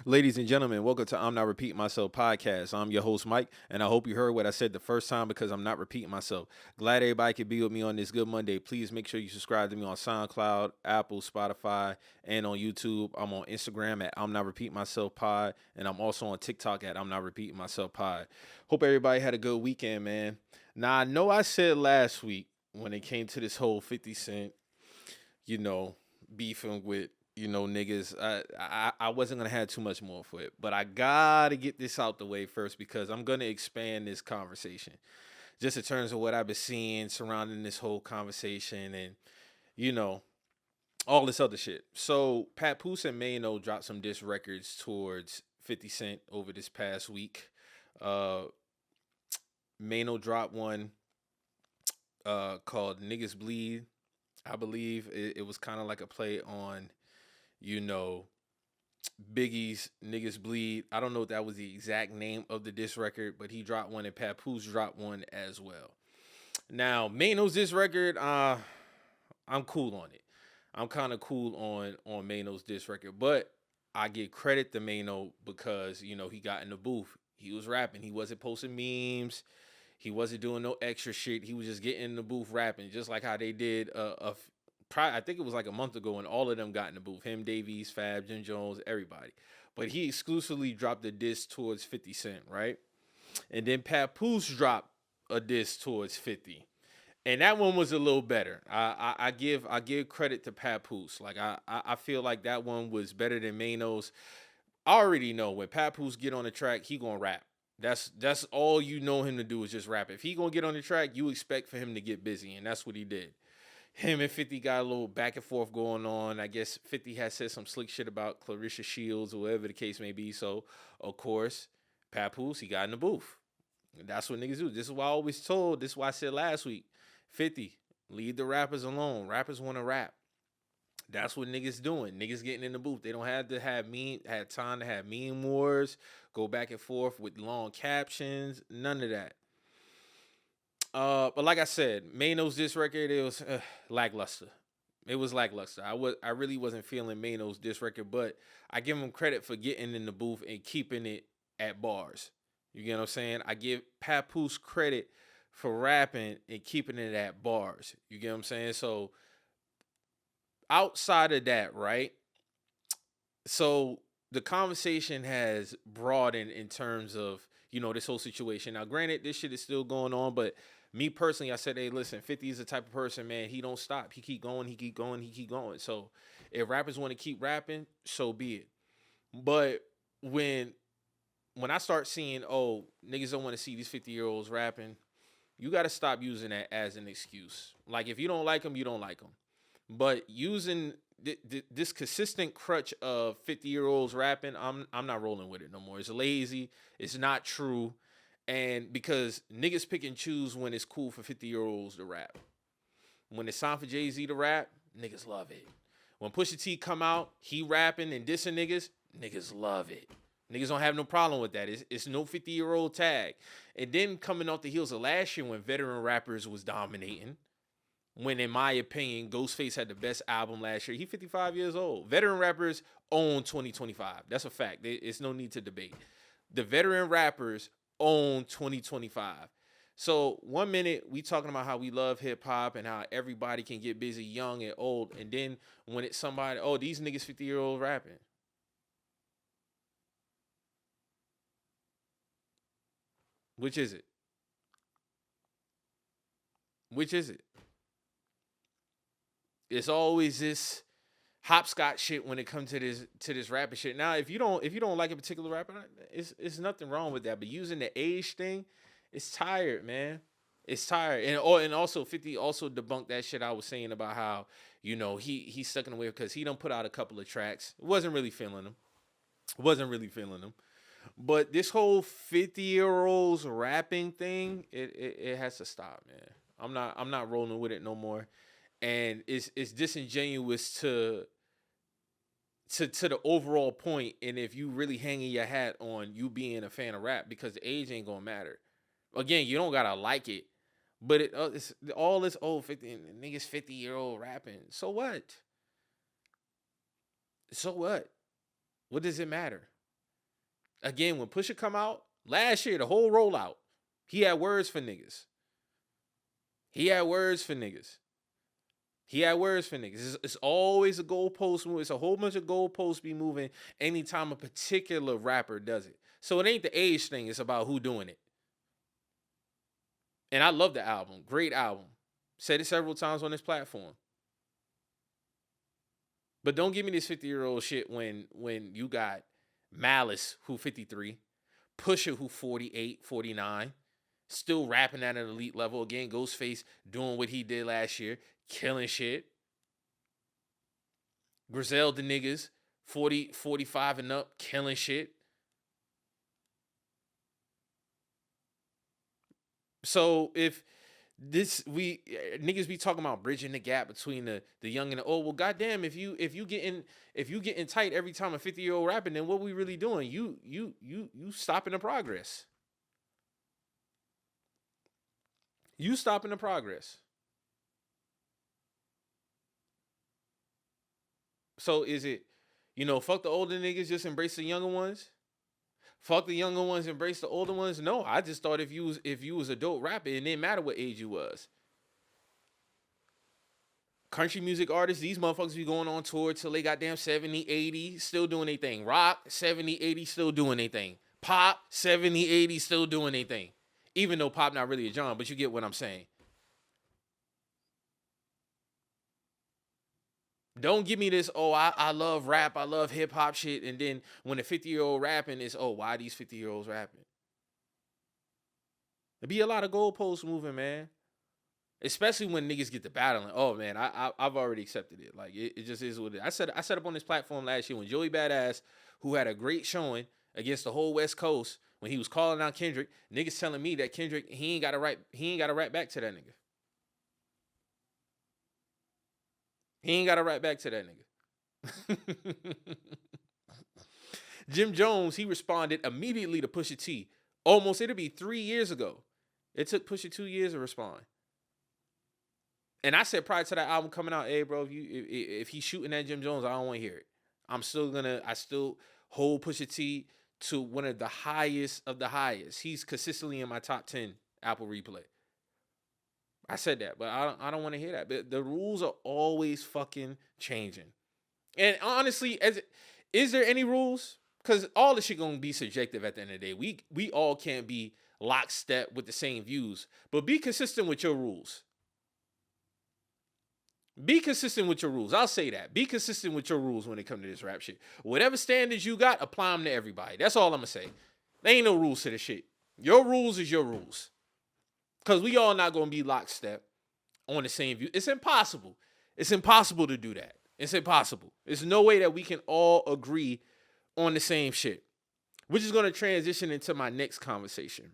Ladies and gentlemen, welcome to I'm Not Repeating Myself podcast. I'm your host, Mike, and I hope you heard what I said the first time because I'm not repeating myself. Glad everybody could be with me on this good Monday. Please make sure you subscribe to me on SoundCloud, Apple, Spotify, and on YouTube. I'm on Instagram at I'm Not Repeating Myself pod, and I'm also on TikTok at I'm Not Repeating Myself pod. Hope everybody had a good weekend, man. Now, I know I said last week when it came to this whole 50 Cent, you know, beefing with niggas. I wasn't gonna have too much more for it, but I gotta get this out the way first because I'm gonna expand this conversation just in terms of what I've been seeing surrounding this whole conversation and you know all this other shit. So Papoose and Maino dropped some diss records towards 50 Cent over this past week. Uh, Maino dropped one called "Niggas Bleed." I believe it was kind of like a play on you know, Biggie's Niggas Bleed. I don't know if that was the exact name of the diss record, but he dropped one and Papoose dropped one as well. Now, Mano's diss record, I'm cool on it. I'm kind of cool on Mano's diss record, but I give credit to Mano because, he got in the booth. He was rapping. He wasn't posting memes. He wasn't doing no extra shit. He was just getting in the booth rapping, just like how they did I think it was like a month ago when all of them got in the booth. Him, Davies, Fab, Jim Jones, everybody. But he exclusively dropped a diss towards 50 Cent, right? And then Papoose dropped a diss towards 50. And that one was a little better. I give credit to Papoose. Like I feel like that one was better than Mano's. I already know when Papoose get on the track, he gonna rap. That's all you know him to do is just rap. If he gonna get on the track, you expect for him to get busy, and that's what he did. Him and 50 got a little back and forth going on. I guess 50 has said some slick shit about Clarissa Shields or whatever the case may be. So, of course, Papoose, he got in the booth. That's what niggas do. This is why I always told, this is why I said last week, 50, leave the rappers alone. Rappers want to rap. That's what niggas doing. Niggas getting in the booth. They don't have to have time to have meme wars, go back and forth with long captions, none of that. But like I said, Mano's diss record, it was lackluster. It was lackluster. I really wasn't feeling Mano's diss record, but I give him credit for getting in the booth and keeping it at bars. You get what I'm saying? I give Papoose credit for rapping and keeping it at bars. You get what I'm saying? So outside of that, right? So the conversation has broadened in terms of this whole situation. Now, granted, this shit is still going on, but me personally, I said, hey, listen, 50 is the type of person, man. He don't stop. He keep going. He keep going. He keep going. So if rappers want to keep rapping, so be it. But when I start seeing, oh, niggas don't want to see these 50-year-olds rapping, you got to stop using that as an excuse. Like if you don't like them, you don't like them. But using this consistent crutch of 50-year-olds rapping, I'm not rolling with it no more. It's lazy. It's not true. And because niggas pick and choose when it's cool for 50-year-olds to rap. When it's time for Jay-Z to rap, niggas love it. When Pusha T come out, he rapping and dissing niggas love it. Niggas don't have no problem with that. It's no 50-year-old tag. And then coming off the heels of last year when veteran rappers was dominating, when, in my opinion, Ghostface had the best album last year. He 55 years old. Veteran rappers own 2025. That's a fact. It's no need to debate. The veteran rappers own 2025. So 1 minute we talking about how we love hip hop and how everybody can get busy, young and old, and then when it's somebody, oh, these niggas 50-year-old rapping. Which is it? Which is it? It's always this hopscotch shit when it comes to this rapping shit. Now, if you don't like a particular rapper, it's nothing wrong with that. But using the age thing, it's tired, man. It's tired. And also 50 also debunked that shit I was saying about how, he's stuck in the way because he done put out a couple of tracks. Wasn't really feeling them. Wasn't really feeling them. But this whole 50-year-olds rapping thing, it has to stop, man. I'm not rolling with it no more. And it's disingenuous to the overall point, and if you really hanging your hat on you being a fan of rap, because the age ain't gonna matter. Again, you don't gotta like it, but it's all this old 50 niggas 50-year-old rapping. So what? So what? What does it matter? Again, when Pusha come out last year, the whole rollout, he had words for niggas. He had words for niggas. It's always a goalpost move. It's a whole bunch of goalposts be moving anytime a particular rapper does it. So it ain't the age thing. It's about who doing it. And I love the album. Great album. Said it several times on this platform. But don't give me this 50-year-old shit when you got Malice, who 53, Pusha, who 48, 49, still rapping at an elite level. Again, Ghostface doing what he did last year, killing shit. Griselda niggas, 40, 45 and up, killing shit. So if niggas be talking about bridging the gap between the young and the old, well, goddamn, if you getting tight every time a 50-year-old rapping, then what we really doing? You stopping the progress. You stopping the progress. So is it, fuck the older niggas, just embrace the younger ones? Fuck the younger ones, embrace the older ones? No, I just thought if you was a dope rapper, it didn't matter what age you was. Country music artists, these motherfuckers be going on tour till they goddamn 70, 80, still doing their thing. Rock, 70, 80, still doing their thing. Pop, 70, 80, still doing their thing. Even though pop not really a genre, but you get what I'm saying. Don't give me this, I love rap, I love hip-hop shit, and then when a 50-year-old rapping is, why these 50-year-olds rapping? There be a lot of goalposts moving, man. Especially when niggas get to battling. Oh, man, I've already accepted it. Like, it just is what it is. I set up on this platform last year when Joey Badass, who had a great showing against the whole West Coast, when he was calling out Kendrick, niggas telling me that Kendrick, he ain't got to rap back to that nigga. He ain't got to rap back to that nigga. Jim Jones, he responded immediately to Pusha T. It'll be 3 years ago. It took Pusha 2 years to respond. And I said prior to that album coming out, hey, bro, if he's shooting at Jim Jones, I don't want to hear it. I still hold Pusha T to one of the highest of the highest. He's consistently in my top 10 Apple Replay. I said that, but I don't want to hear that. But the rules are always fucking changing. And honestly, is there any rules? Because all this shit gonna be subjective at the end of the day. We all can't be lockstep with the same views. But be consistent with your rules. Be consistent with your rules. I'll say that. Be consistent with your rules when it comes to this rap shit. Whatever standards you got, apply them to everybody. That's all I'm gonna say. There ain't no rules to this shit. Your rules is your rules. Because we all not going to be lockstep on the same view. It's impossible. It's impossible to do that. It's impossible. There's no way that we can all agree on the same shit. Which is going to transition into my next conversation.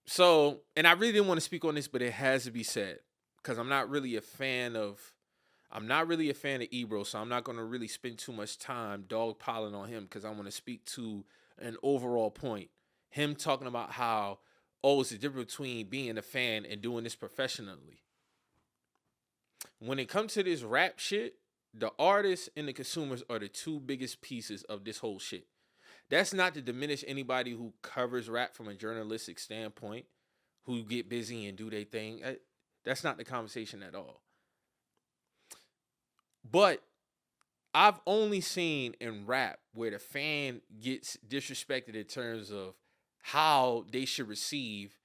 So, and I really didn't want to speak on this, but it has to be said. Because I'm not really a fan of Ebro, so I'm not going to really spend too much time dogpiling on him because I want to speak to an overall point. Him talking about how, it's the difference between being a fan and doing this professionally. When it comes to this rap shit, the artists and the consumers are the two biggest pieces of this whole shit. That's not to diminish anybody who covers rap from a journalistic standpoint, who get busy and do their thing. That's not the conversation at all. But I've only seen in rap where the fan gets disrespected in terms of how they should receive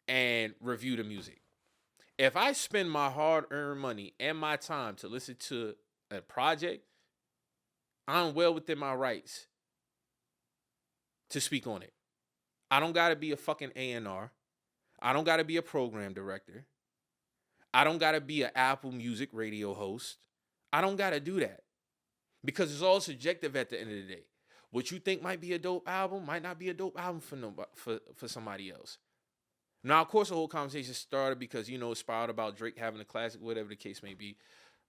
and review the music. If I spend my hard-earned money and my time to listen to a project, I'm well within my rights to speak on it. I don't got to be a fucking A&R. I don't got to be a program director. I don't got to be an Apple Music radio host. I don't got to do that because it's all subjective at the end of the day. What you think might be a dope album might not be a dope album for somebody else. Now, of course, the whole conversation started because, it spiraled about Drake having a classic, whatever the case may be.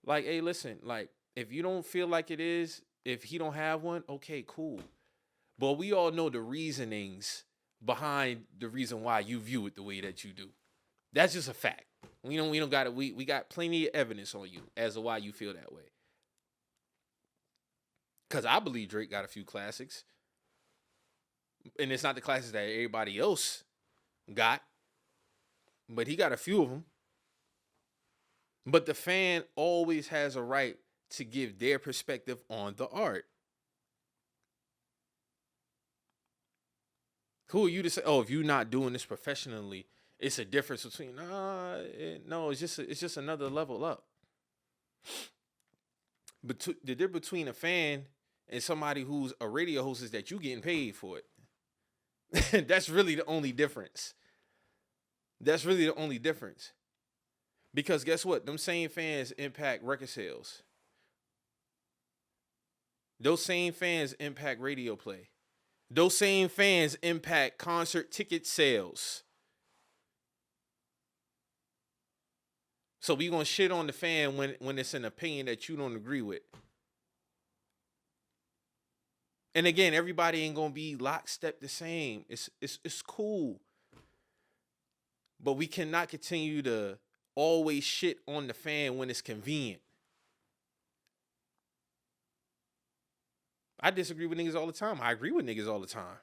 Like, hey, listen, like, if you don't feel like it is, if he don't have one, okay, cool. But we all know the reasonings behind the reason why you view it the way that you do. That's just a fact. We don't got it. We got plenty of evidence on you as to why you feel that way. Because I believe Drake got a few classics. And it's not the classes that everybody else got, but he got a few of them. But the fan always has a right to give their perspective on the art. Who are you to say, oh, if you're not doing this professionally, it's a difference between no, it's just another level up. But the difference between a fan and somebody who's a radio host is that you getting paid for it. That's really the only difference. That's really the only difference. Because guess what? Them same fans impact record sales. Those same fans impact radio play. Those same fans impact concert ticket sales. So we gonna shit on the fan when it's an opinion that you don't agree with. And again, everybody ain't gonna be lockstep the same. It's cool. But we cannot continue to always shit on the fan when it's convenient. I disagree with niggas all the time. I agree with niggas all the time.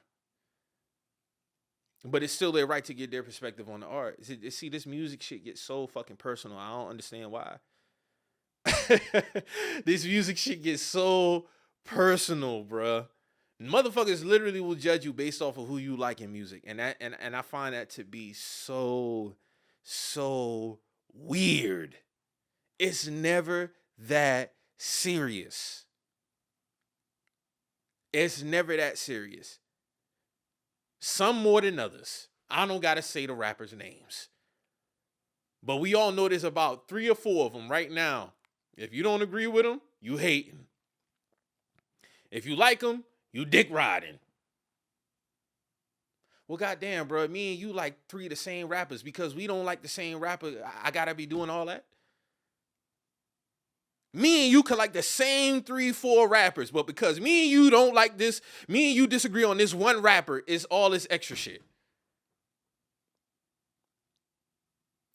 But it's still their right to get their perspective on the art. See, this music shit gets so fucking personal. I don't understand why. This music shit gets so personal, bruh. Motherfuckers literally will judge you based off of who you like in music. And I find that to be so weird. It's never that serious. It's never that serious. Some more than others. I don't gotta say the rappers' names. But we all know there's about 3 or 4 of them right now. If you don't agree with them, you hating. If you like them, you dick riding. Well, goddamn, bro, me and you like 3 of the same rappers. Because we don't like the same rapper, I gotta be doing all that? Me and you could like the same 3, 4 rappers, but because me and you don't like this, me and you disagree on this one rapper, it's all this extra shit.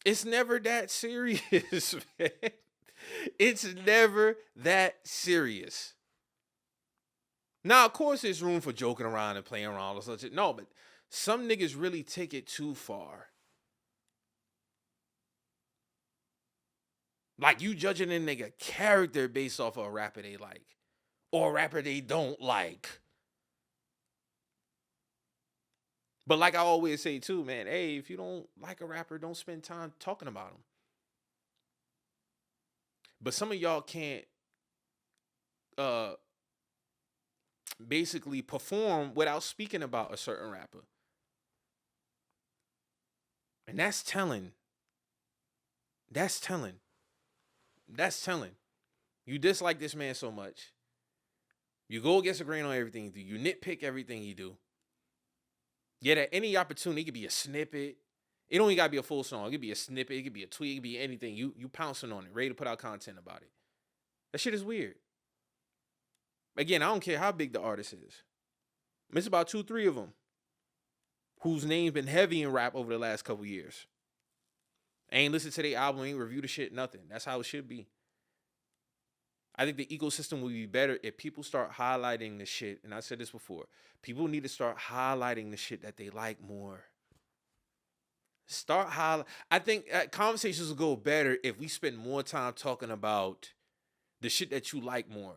It's never that serious, man. It's never that serious. Now, of course, there's room for joking around and playing around or such. No, but some niggas really take it too far. Like you judging a nigga character based off of a rapper they like. Or a rapper they don't like. But like I always say too, man, hey, if you don't like a rapper, don't spend time talking about him. But some of y'all can't basically perform without speaking about a certain rapper. And that's telling. That's telling. That's telling. You dislike this man so much. You go against the grain on everything he do. You nitpick everything he do. Yet at any opportunity, it could be a snippet. It don't even gotta be a full song. It could be a snippet. It could be a tweet. It could be anything. You pouncing on it, ready to put out content about it. That shit is weird. Again, I don't care how big the artist is. It's about 2, 3 of them whose name's been heavy in rap over the last couple years. Ain't listen to their album, ain't review the shit, nothing. That's how it should be. I think the ecosystem would be better if people start highlighting the shit. And I said this before. People need to start highlighting the shit that they like more. I think conversations will go better if we spend more time talking about the shit that you like more.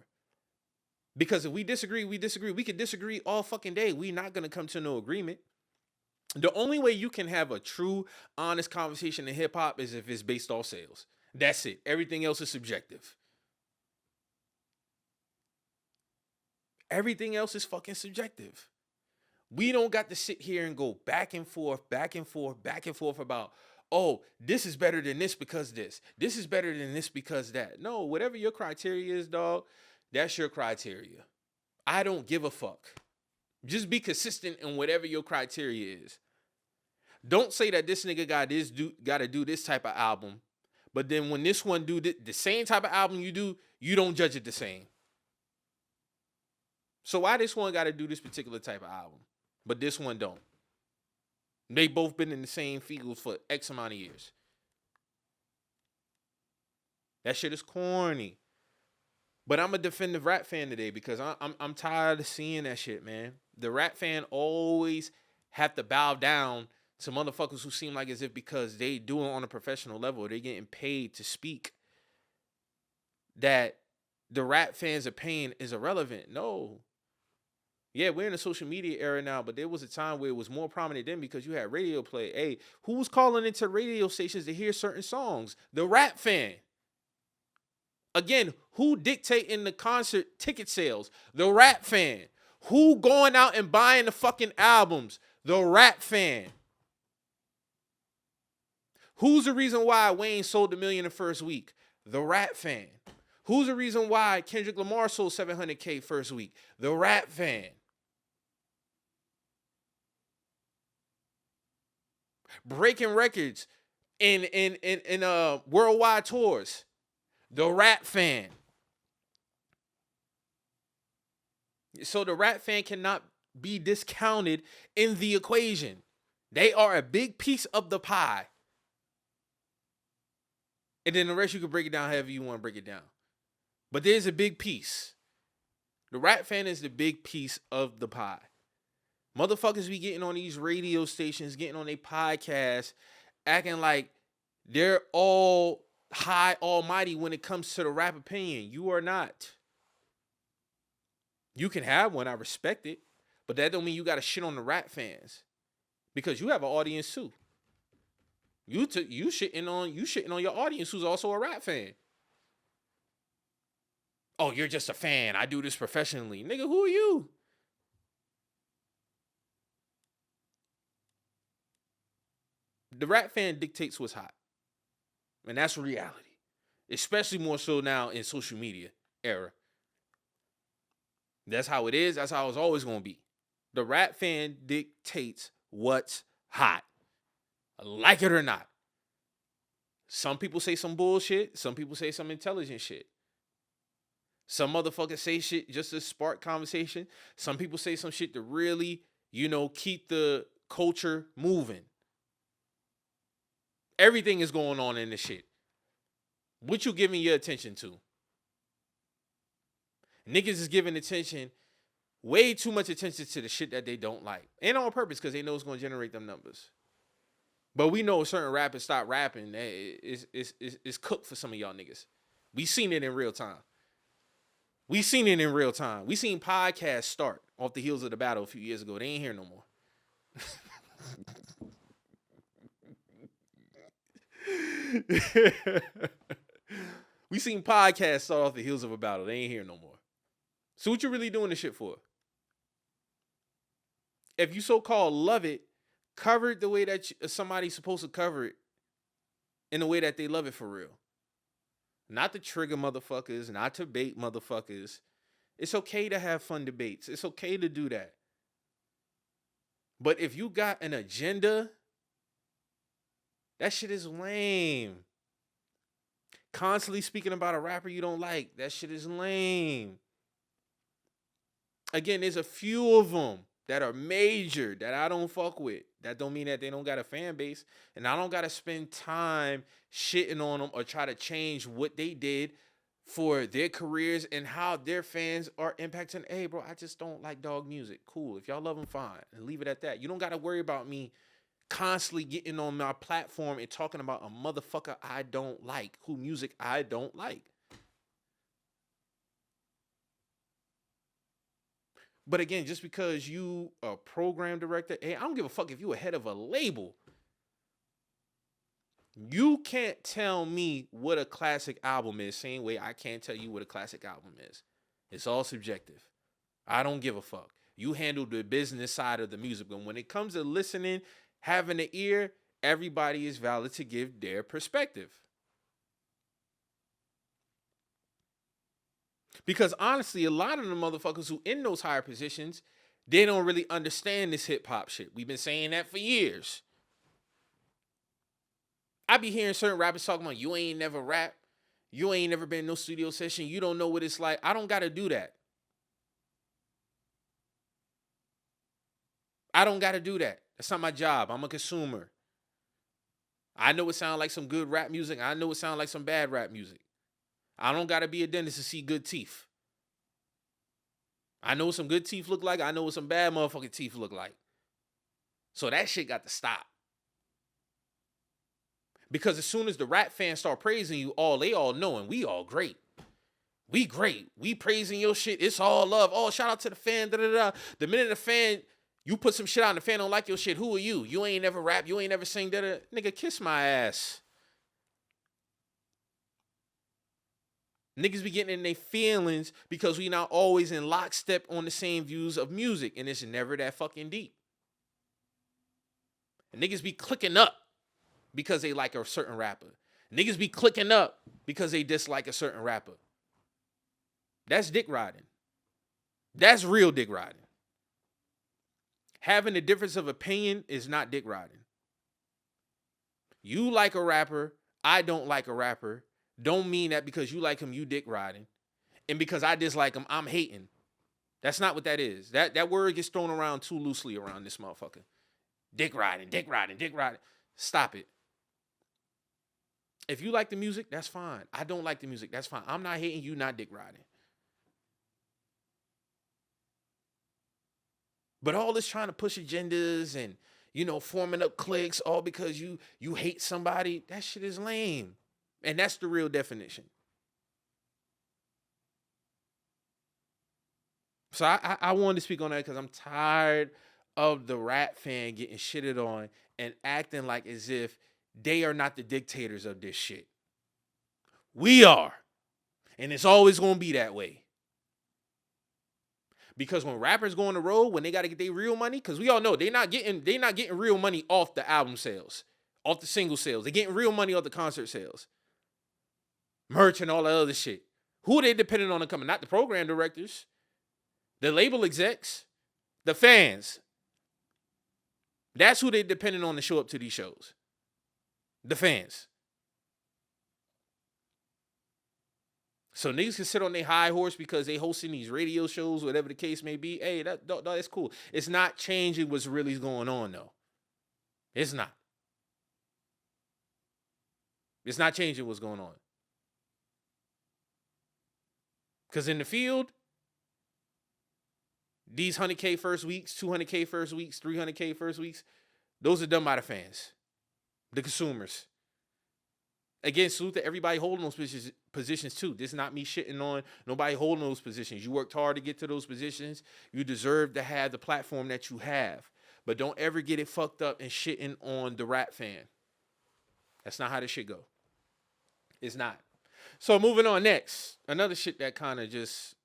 Because if we disagree, we disagree. We can disagree all fucking day. We're not going to come to no agreement. The only way you can have a true, honest conversation in hip hop is if it's based off sales. That's it. Everything else is subjective. Everything else is fucking subjective. We don't got to sit here and go back and forth, back and forth, back and forth about, oh, this is better than this because this. This is better than this because that. No, whatever your criteria is, dog, that's your criteria. I don't give a fuck. Just be consistent in whatever your criteria is. Don't say that this nigga got to do this type of album, but then when this one do the same type of album you do, you don't judge it the same. So why this one got to do this particular type of album, but this one don't? They both been in the same field for X amount of years. That shit is corny. But I'm a definitive rap fan today because I'm tired of seeing that shit, man. The rap fan always have to bow down to motherfuckers who seem like as if because they do it on a professional level, they getting paid to speak, that the rap fans' opinion is irrelevant. No. Yeah, we're in a social media era now, but there was a time where it was more prominent then because you had radio play. Hey, who was calling into radio stations to hear certain songs? The rap fan. Again, who dictating the concert ticket sales? The rap fan. Who going out and buying the fucking albums? The rap fan. Who's the reason why Wayne sold $1 million the first week? The rap fan. Who's the reason why Kendrick Lamar sold $700K first week? The rap fan. Breaking records in worldwide tours. The rap fan. So the rap fan cannot be discounted in the equation. They are a big piece of the pie. And then the rest you can break it down however you want to break it down. But there's a big piece. The rap fan is the big piece of the pie. Motherfuckers be getting on these radio stations, getting on their podcasts, acting like they're all high almighty when it comes to the rap opinion. You are not. You can have one, I respect it, but that don't mean you got to shit on the rap fans, because you have an audience too. You shitting on your audience who's also a rap fan. Oh, you're just a fan. I do this professionally. Nigga, who are you? The rap fan dictates what's hot. And that's reality. Especially more so now in social media era. That's how it is. That's how it's always going to be. The rap fan dictates what's hot. Like it or not. Some people say some bullshit. Some people say some intelligent shit. Some motherfuckers say shit just to spark conversation. Some people say some shit to really, keep the culture moving. Everything is going on in this shit. What you giving your attention to? Niggas is giving attention, way too much attention to the shit that they don't like. And on purpose, because they know it's going to generate them numbers. But we know certain rappers stop rapping. It's cooked for some of y'all niggas. We seen it in real time. We seen podcasts start off the heels of the battle a few years ago. They ain't here no more. We seen podcasts start off the heels of a battle. They ain't here no more. So what you really doing this shit for? If you so-called love it, cover it the way that somebody's supposed to cover it, in the way that they love it for real. Not to trigger motherfuckers, not to bait motherfuckers. It's okay to have fun debates. It's okay to do that. But if you got an agenda, that shit is lame. Constantly speaking about a rapper you don't like, that shit is lame. Again, there's a few of them that are major that I don't fuck with. That don't mean that they don't got a fan base. And I don't got to spend time shitting on them or try to change what they did for their careers and how their fans are impacting. Hey, bro, I just don't like dog music. Cool. If y'all love them, fine. And leave it at that. You don't got to worry about me constantly getting on my platform and talking about a motherfucker I don't like, who music I don't like. But again, just because you a program director, hey, I don't give a fuck if you a head of a label. You can't tell me what a classic album is, same way I can't tell you what a classic album is. It's all subjective. I don't give a fuck. You handle the business side of the music. But when it comes to listening, having an ear, everybody is valid to give their perspective. Because honestly, a lot of the motherfuckers who in those higher positions, they don't really understand this hip hop shit. We've been saying that for years. I be hearing certain rappers talking about, you ain't never rap. You ain't never been in no studio session. You don't know what it's like. I don't got to do that. I don't got to do that. That's not my job. I'm a consumer. I know it sounds like some good rap music. I know it sounds like some bad rap music. I don't got to be a dentist to see good teeth. I know what some good teeth look like. I know what some bad motherfucking teeth look like. So that shit got to stop. Because as soon as the rap fans start praising you, they all knowing we all great. We great. We praising your shit. It's all love. Oh, shout out to the fan. Da, da, da. The minute the fan, you put some shit out and the fan don't like your shit, who are you? You ain't never rap. You ain't never sing. Da, da. Nigga, kiss my ass. Niggas be getting in their feelings because we not always in lockstep on the same views of music. And it's never that fucking deep. And niggas be clicking up because they like a certain rapper. Niggas be clicking up because they dislike a certain rapper. That's dick riding. That's real dick riding. Having a difference of opinion is not dick riding. You like a rapper, I don't like a rapper. Don't mean that because you like him, you dick riding. And because I dislike him, I'm hating. That's not what that is. That word gets thrown around too loosely around this motherfucker. Dick riding, dick riding, dick riding. Stop it. If you like the music, that's fine. I don't like the music, that's fine. I'm not hating you, not dick riding. But all this trying to push agendas and, forming up cliques all because you hate somebody, that shit is lame. And that's the real definition. So I wanted to speak on that because I'm tired of the rap fan getting shitted on and acting like as if they are not the dictators of this shit. We are. And it's always going to be that way. Because when rappers go on the road, when they got to get their real money, because we all know they not getting real money off the album sales, off the single sales. They're getting real money off the concert sales, merch and all that other shit. Who are they depending on to come? Not the program directors, the label execs, the fans. That's who they depending on to show up to these shows. The fans. So niggas can sit on their high horse because they hosting these radio shows, whatever the case may be. Hey, that's cool. It's not changing what's really going on, though. It's not. It's not changing what's going on. Because in the field, these 100K first weeks, 200K first weeks, 300K first weeks, those are done by the fans, the consumers. Again, salute to everybody holding those positions too. This is not me shitting on nobody holding those positions. You worked hard to get to those positions. You deserve to have the platform that you have. But don't ever get it fucked up and shitting on the rap fan. That's not how this shit go. It's not. So moving on next. Another shit that kind of just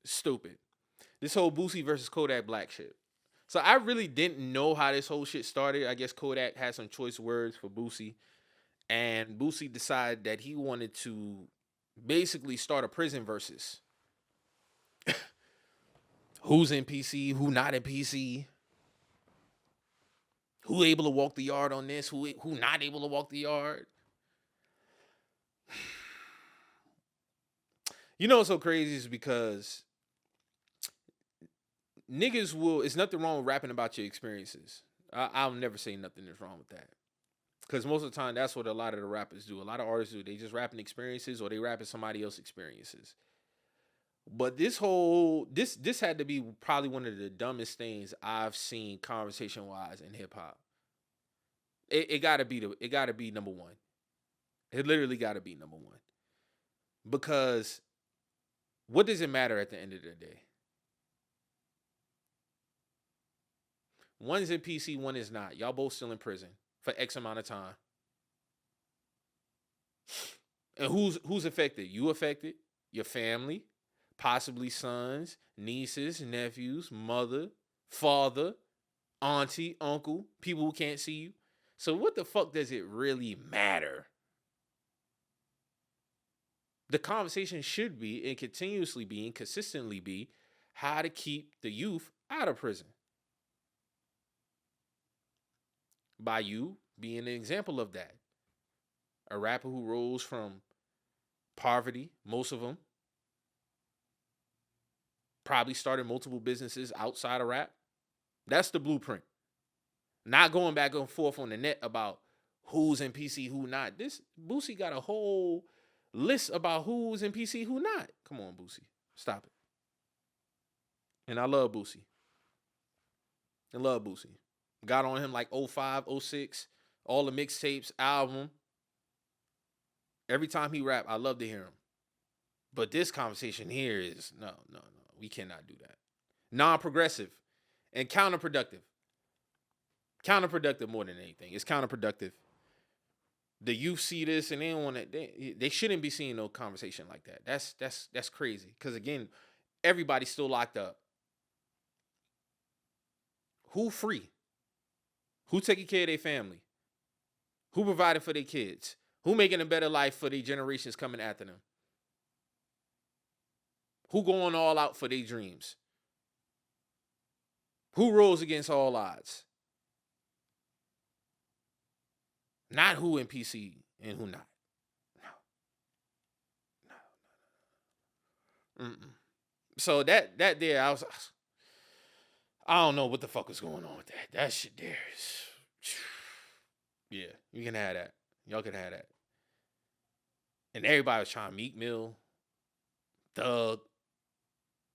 stupid. This whole Boosie versus Kodak Black shit. So I really didn't know how this whole shit started. I guess Kodak had some choice words for Boosie. And Boosie decided that he wanted to basically start a prison versus. Who's in PC? Who not in PC? Who able to walk the yard on this? Who not able to walk the yard? You know what's so crazy is because niggas it's nothing wrong with rapping about your experiences. I'll never say nothing is wrong with that. Because most of the time, that's what a lot of the rappers do. A lot of artists do. They just rapping experiences or they rapping somebody else's experiences. But this had to be probably one of the dumbest things I've seen conversation-wise in hip-hop. It gotta be number one. It literally gotta be number one. Because what does it matter at the end of the day? One's in PC, one is not. Y'all both still in prison for X amount of time. And who's affected? You affected, your family, possibly sons, nieces, nephews, mother, father, auntie, uncle, people who can't see you. So what the fuck does it really matter? The conversation should be and continuously be and consistently be how to keep the youth out of prison. By you being an example of that. A rapper who rose from poverty, most of them. Probably started multiple businesses outside of rap. That's the blueprint. Not going back and forth on the net about who's in PC, who not. This Boosie got a whole list about who's in PC, who not. Come on, Boosie. Stop And I love Boosie. I love Boosie. Got on him like 05, 06, all the mixtapes, album. Every time he rap, I love to hear him. But this conversation here is no. We cannot do that. Non-progressive and counterproductive. Counterproductive more than anything. It's counterproductive. The youth see this and they don't want to. They shouldn't be seeing no conversation like that. That's crazy. Because again, everybody's still locked up. Who free? Who taking care of their family? Who provided for their kids? Who making a better life for the generations coming after them? Who going all out for their dreams? Who rose against all odds? Not who in PC and who not. No. So that there, I don't know what the fuck is going on with that. That shit there is, yeah, you can have that. Y'all can have that. And everybody was trying Meek Mill, Thug.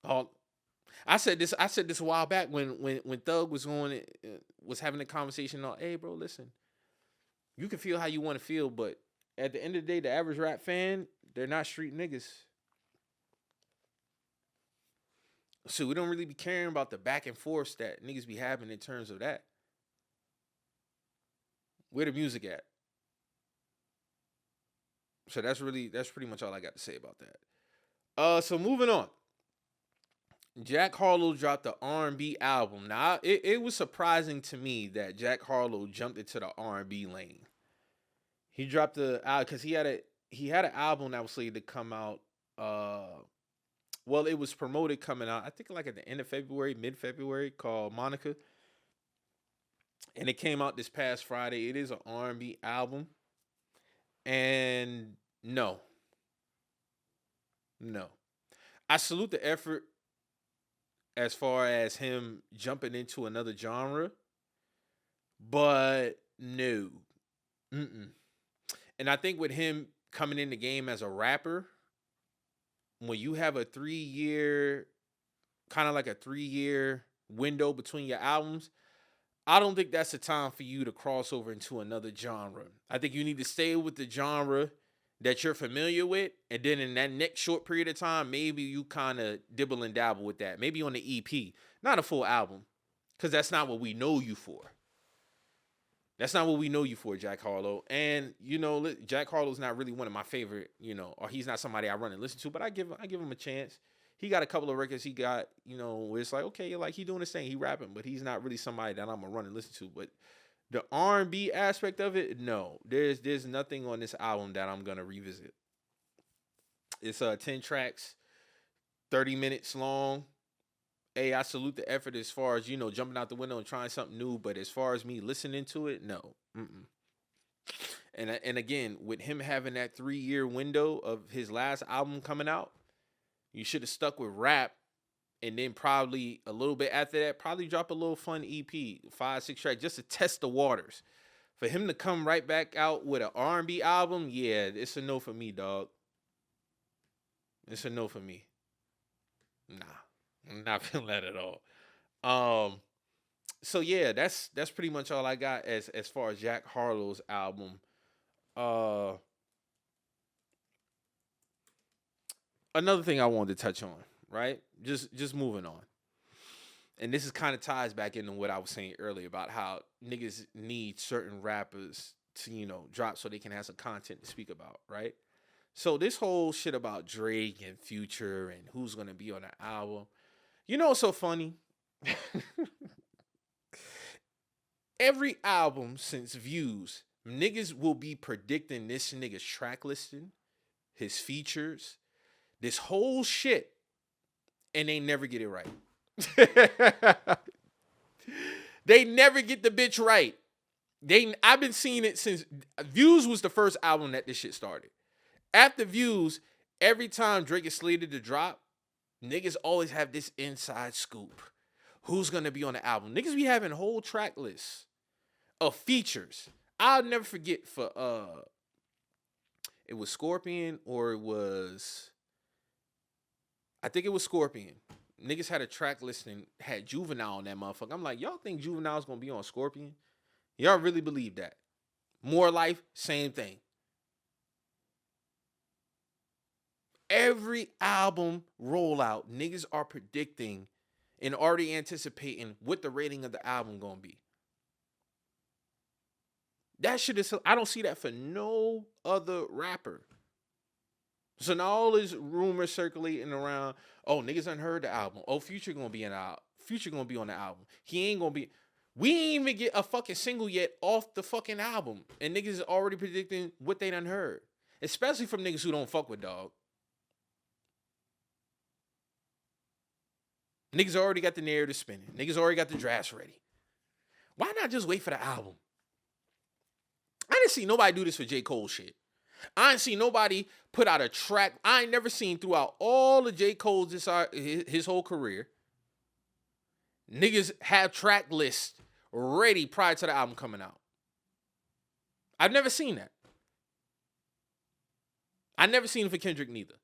All I said this a while back when Thug was was having a conversation on, hey bro, listen, you can feel how you want to feel, but at the end of the day, the average rap fan, they're not street niggas. So we don't really be caring about the back and forth that niggas be having in terms of that. Where the music at? So that's pretty much all I got to say about that. So moving on. Jack Harlow dropped the R&B album. Now, it was surprising to me that Jack Harlow jumped into the R&B lane. He dropped the album because he had an album that was slated to come out. Well, it was promoted coming out, I think like at the end of February, mid-February, called Monica. And it came out this past Friday. It is an R&B album. And no. I salute the effort as far as him jumping into another genre, but no. And I think with him coming in the game as a rapper, when you have a 3-year, kind of like a 3-year window between your albums, I don't think that's the time for you to cross over into another genre. I think you need to stay with the genre that you're familiar with, and then in that next short period of time, maybe you kind of dibble and dabble with that. Maybe on the EP, not a full album, because that's not what we know you for. That's not what we know you for, Jack Harlow. And, Jack Harlow's not really one of my favorite, or he's not somebody I run and listen to, but I give him a chance. He got a couple of records he got, where it's like, okay, like he doing his thing, he rapping, but he's not really somebody that I'm going to run and listen to. But the R&B aspect of it, no. There's nothing on this album that I'm going to revisit. It's 10 tracks, 30 minutes long. Hey, I salute the effort as far as, jumping out the window and trying something new. But as far as me listening to it, no. And again, with him having that 3-year window of his last album coming out, you should have stuck with rap. And then probably a little bit after that, probably drop a little fun EP, 5-6 tracks, just to test the waters. For him to come right back out with an R&B album, yeah, it's a no for me, dog. It's a no for me. Nah, I'm not feeling that at all. So yeah, that's pretty much all I got as far as Jack Harlow's album. Another thing I wanted to touch on. Right? Just moving on. And this is kind of ties back into what I was saying earlier about how niggas need certain rappers to, drop so they can have some content to speak about, right? So this whole shit about Drake and Future and who's going to be on the album. What's so funny? Every album since Views, niggas will be predicting this nigga's track listing, his features, this whole shit. And they never get it right. They never get the bitch right. I've been seeing it since Views was the first album that this shit started. After Views, every time Drake is slated to drop, niggas always have this inside scoop. Who's gonna be on the album? Niggas be having whole track lists of features. I'll never forget for it was Scorpion or it was, I think it was Scorpion. niggas had a track list and had Juvenile on that motherfucker. I'm like, y'all think Juvenile's gonna be on Scorpion? Y'all really believe that? More Life, same thing. Every album rollout, niggas are predicting and already anticipating what the rating of the album gonna be. That shit is, I don't see that for no other rapper. So now all this rumors circulating around, oh, niggas unheard the album. Oh, Future gonna be in the album. Future gonna be on the album. He ain't gonna be. We ain't even get a fucking single yet off the fucking album. And niggas is already predicting what they done heard. Especially from niggas who don't fuck with dog. Niggas already got the narrative spinning. Niggas already got the drafts ready. Why not just wait for the album? I didn't see nobody do this for J. Cole shit. I ain't seen nobody put out a track. I ain't never seen throughout all of J. Cole's his whole career. Niggas have track lists ready prior to the album coming out. I've never seen that. I never seen it for Kendrick neither.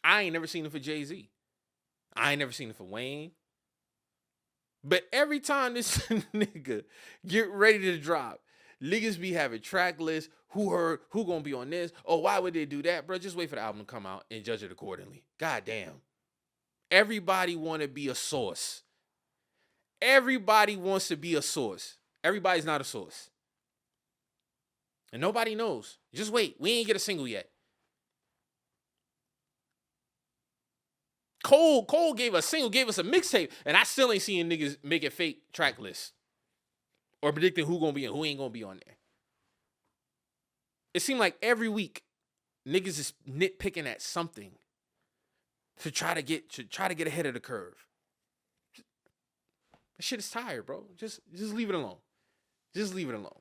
I ain't never seen it for Jay-Z. I ain't never seen it for Wayne. But every time this nigga get ready to drop, niggas be having track lists. Who gonna be on this? Oh, why would they do that, bro? Just wait for the album to come out and judge it accordingly. God damn. Everybody want to be a source. Everybody wants to be a source. Everybody's not a source. And nobody knows. Just wait. We ain't get a single yet. Cole gave us a single, gave us a mixtape, and I still ain't seeing niggas making fake track lists or predicting who gonna be and who ain't gonna be on there. It seemed like every week niggas is nitpicking at something to try to get ahead of the curve. That shit is tired, bro. Just leave it alone. Just leave it alone.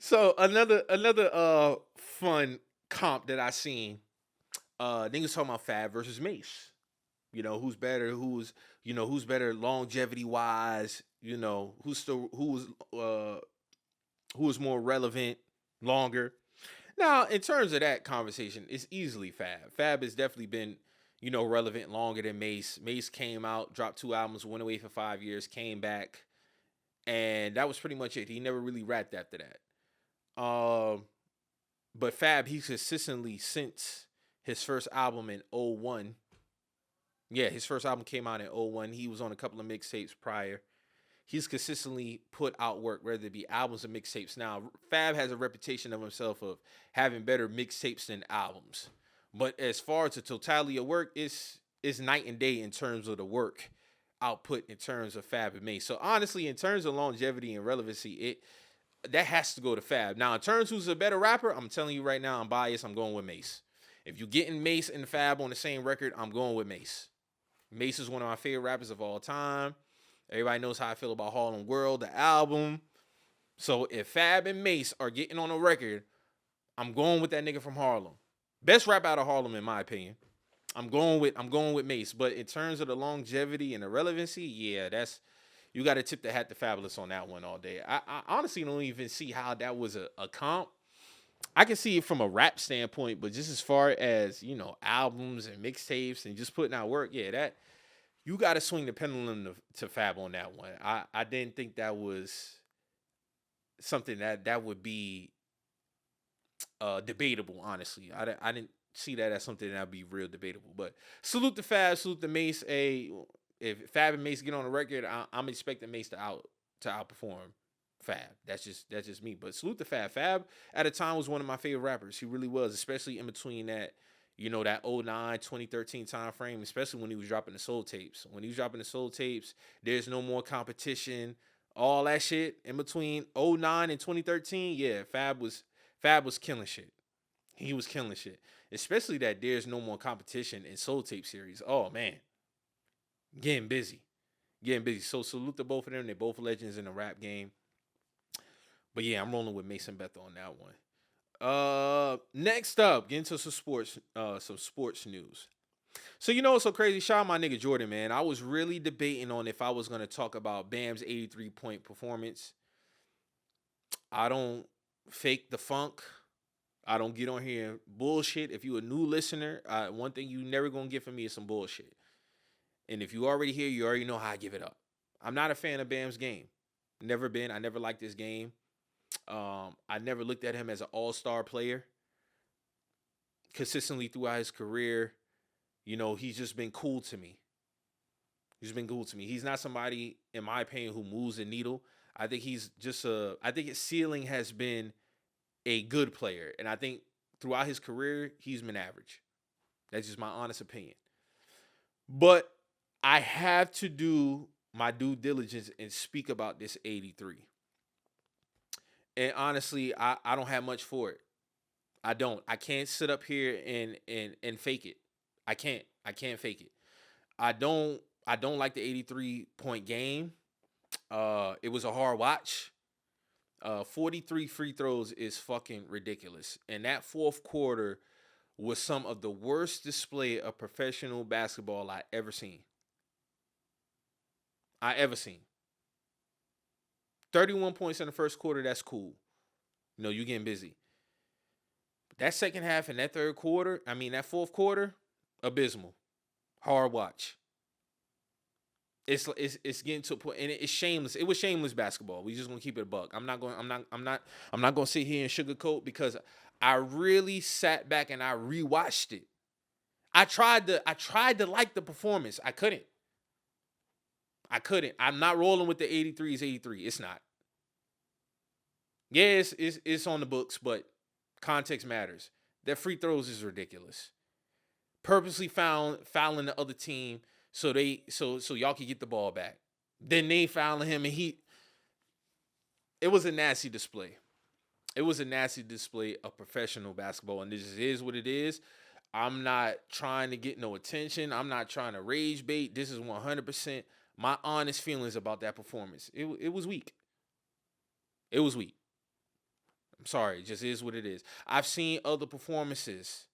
So another fun comp that I seen. Niggas talking about Fab versus Mase. You know, who's better, who's better longevity wise, you know, who was more relevant longer. Now, in terms of that conversation, it's easily Fab. Fab has definitely been, you know, relevant longer than Mase. Mase came out, dropped 2 albums, went away for 5 years, came back, and that was pretty much it. He never really rapped after that. But Fab, he's consistently, since his first album in 01. Yeah, his first album came out in 01. He was on a couple of mixtapes prior. He's consistently put out work, whether it be albums or mixtapes. Now, Fab has a reputation of himself of having better mixtapes than albums. But as far as the totality of work, it's night and day in terms of the work output in terms of Fab and Mase. So honestly, in terms of longevity and relevancy, that has to go to Fab. Now, in terms of who's a better rapper, I'm telling you right now, I'm biased. I'm going with Mase. If you're getting Mase and Fab on the same record, I'm going with Mase. Mase is one of my favorite rappers of all time. Everybody knows how I feel about Harlem World, the album. So if Fab and Mase are getting on a record, I'm going with that nigga from Harlem. Best rap out of Harlem, in my opinion. I'm going with Mase. But in terms of the longevity and the relevancy, yeah, you got to tip the hat to Fabulous on that one all day. I honestly don't even see how that was a comp. I can see it from a rap standpoint, but just as far as, you know, albums and mixtapes and just putting out work, yeah, that you got to swing the pendulum to Fab on that one. I didn't think that was something that would be debatable, honestly. I didn't see that as something that would be real debatable. But salute to Fab, salute to Mase. If Fab and Mase get on the record, I'm expecting Mase to outperform Fab. That's just me. But salute to Fab. Fab at a time was one of my favorite rappers. He really was, especially in between that, you know, that 09, 2013 time frame, especially when he was dropping the soul tapes. When he was dropping the soul tapes, There's No More Competition, all that shit in between 09 and 2013. Yeah, Fab was killing shit. He was killing shit. Especially that There's No More Competition and soul tape series. Oh man. Getting busy. So salute to both of them. They're both legends in the rap game. But yeah, I'm rolling with Mason Bethel on that one. Next up, get into some sports news. So you know what's so crazy? Shout out my nigga Jordan, man. I was really debating on if I was gonna talk about Bam's 83-point performance. I don't fake the funk. I don't get on here and bullshit. If you a new listener, one thing you never gonna get from me is some bullshit. And if you already here, you already know how I give it up. I'm not a fan of Bam's game. Never been. I never liked this game. I never looked at him as an all-star player. Consistently throughout his career, he's just been cool to me. He's not somebody, in my opinion, who moves the needle. I think I think his ceiling has been a good player. And I think throughout his career, he's been average. That's just my honest opinion. But I have to do my due diligence and speak about this 83. And honestly, I don't have much for it. I don't. I can't sit up here and fake it. I can't fake it. I don't like the 83-point game. It was a hard watch. 43 free throws is fucking ridiculous. And that fourth quarter was some of the worst display of professional basketball I ever seen. 31 points in the first quarter, that's cool. You're getting busy. That second half and that that fourth quarter, abysmal. Hard watch. It's getting to a point, and it's shameless. It was shameless basketball. We just gonna keep it a buck. I'm not gonna sit here and sugarcoat, because I really sat back and I rewatched it. I tried to like the performance. I couldn't. I'm not rolling with the 83 is 83. It's not. Yeah, it's on the books, but context matters. That free throws is ridiculous. Purposely fouling the other team so y'all can get the ball back. Then they fouling him, and it was a nasty display. It was a nasty display of professional basketball, and this is what it is. I'm not trying to get no attention. I'm not trying to rage bait. This is 100% my honest feelings about that performance. It was weak. It was weak. I'm sorry. It just is what it is. I've seen other performances.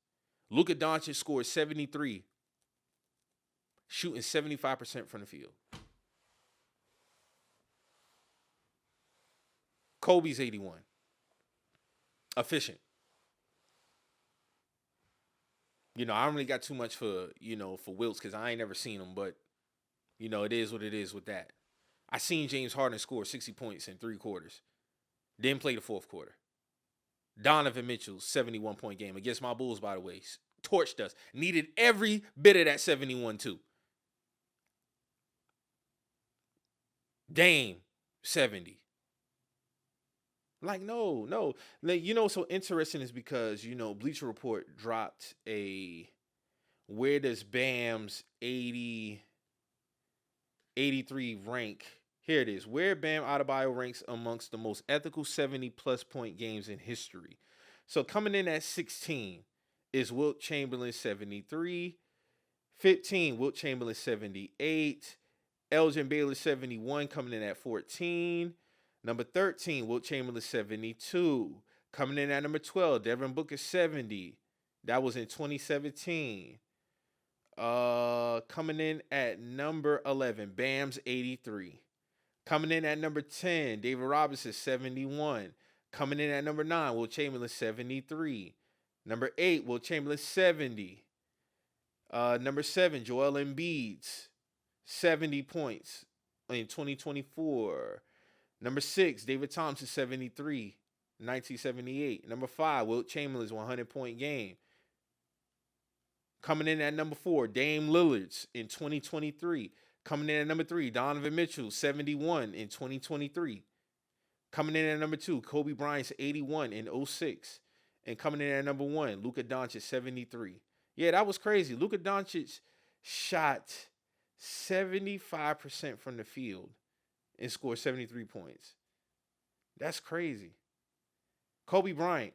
Luka Doncic scored 73, shooting 75% from the field. Kobe's 81. Efficient. I don't really got too much for Wilts, because I ain't never seen him, but it is what it is with that. I seen James Harden score 60 points in 3 quarters. Didn't play the fourth quarter. Donovan Mitchell's 71-point game against my Bulls, by the way. Torched us. Needed every bit of that 71 too. Dame, 70. Like, no. Like, so interesting is because, Bleacher Report dropped where does Bam's 83 rank? Here it is. Where Bam Adebayo ranks amongst the most ethical 70-plus point games in history. So coming in at 16 is Wilt Chamberlain, 73. 15, Wilt Chamberlain, 78. Elgin Baylor, 71, coming in at 14. Number 13, Wilt Chamberlain, 72. Coming in at number 12, Devin Booker, 70. That was in 2017. Coming in at number 11, Bam's 83. Coming in at number 10, David Robinson, 71. Coming in at number 9, Wilt Chamberlain, 73. Number 8, Wilt Chamberlain, 70. Number 7, Joel Embiid, 70 points in 2024. Number 6, David Thompson, 73, 1978. Number 5, Wilt Chamberlain's 100-point game. Coming in at number 4, Dame Lillard's in 2023. Coming in at number 3, Donovan Mitchell, 71 in 2023. Coming in at number 2, Kobe Bryant's 81 in 06. And coming in at number 1, Luka Doncic, 73. Yeah, that was crazy. Luka Doncic shot 75% from the field and scored 73 points. That's crazy. Kobe Bryant,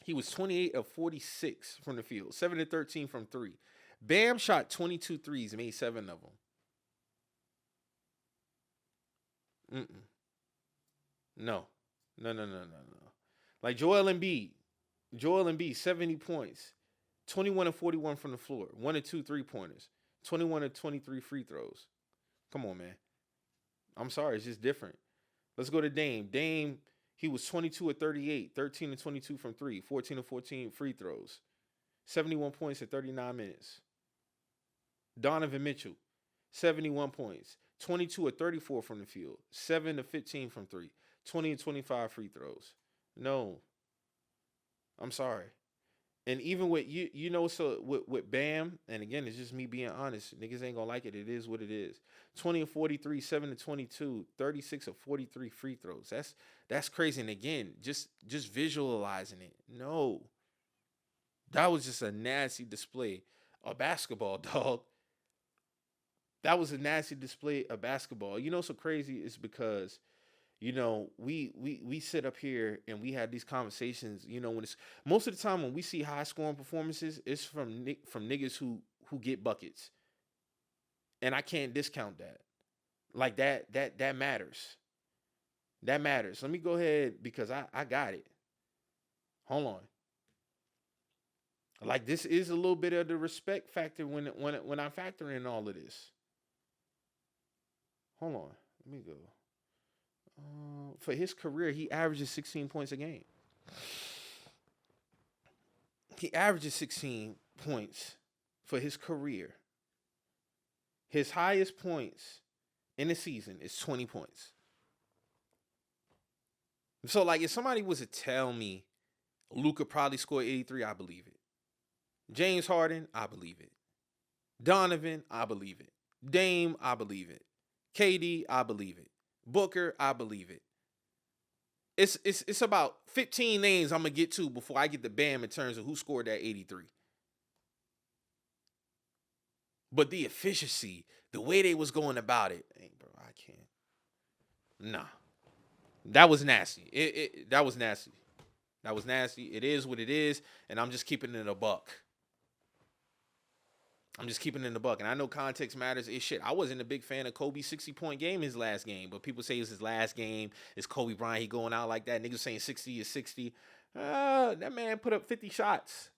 he was 28 of 46 from the field, 7 of 13 from 3. Bam shot 22 threes, made 7 of them. No. Like Joel Embiid, 70 points, 21 and 41 from the floor, 1 and 2 3-pointers, 21 and 23 free throws. Come on, man. I'm sorry, it's just different. Let's go to Dame. Dame, He was 22 of 38, 13 of 22 from three, 14 of 14 free throws, 71 points in 39 minutes. Donovan Mitchell, 71 points, 22 of 34 from the field, 7 of 15 from three, 20 of 25 free throws. No, I'm sorry. And even with so with Bam, and again, it's just me being honest. Niggas ain't gonna like it. It is what it is. 20 of 43, 7 of 22, 36 of 43 free throws. That's crazy. And again, just visualizing it. No. That was just a nasty display of basketball, dog. That was a nasty display of basketball. So crazy is because we sit up here and we have these conversations. When it's most of the time when we see high scoring performances, it's from niggas who get buckets, and I can't discount that. Like that matters. That matters. Let me go ahead because I got it. Hold on. Like this is a little bit of the respect factor when I factor in all of this. Hold on. Let me go. For his career, he averages 16 points a game. He averages 16 points for his career. His highest points in the season is 20 points. So, like, if somebody was to tell me Luka probably scored 83, I believe it. James Harden, I believe it. Donovan, I believe it. Dame, I believe it. KD, I believe it. Booker, I believe it. It's about 15 names I'm gonna get to before I get the Bam in terms of who scored that 83. But the efficiency, the way they was going about it, hey, bro, I can't. Nah, that was nasty. That was nasty. That was nasty. It is what it is, and I'm just keeping it a buck. And I know context matters. It's shit. I wasn't a big fan of Kobe's 60-point game his last game, but people say it's his last game. It's Kobe Bryant. He going out like that. Niggas saying 60 is 60. That man put up 50 shots.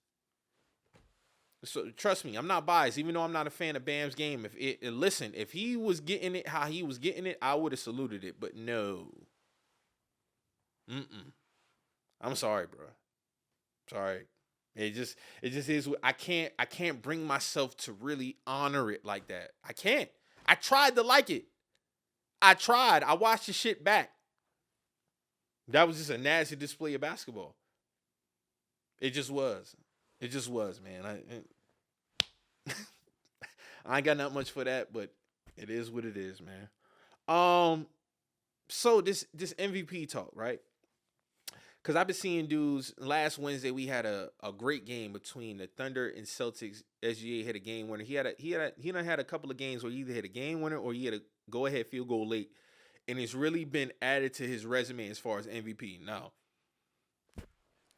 So trust me, I'm not biased, even though I'm not a fan of Bam's game. If he was getting it how he was getting it, I would have saluted it. But no. I'm sorry, bro. Sorry. It just is. I can't bring myself to really honor it like that. I can't. I tried to like it. I watched the shit back. That was just a nasty display of basketball. It just was. Man. I ain't got not much for that, but it is what it is, man. So this MVP talk, right? Because I've been seeing dudes. Last Wednesday we had a great game between the Thunder and Celtics. SGA had a game winner. He done had a couple of games where he either had a game winner or he had a go ahead field goal late, and it's really been added to his resume as far as MVP. Now,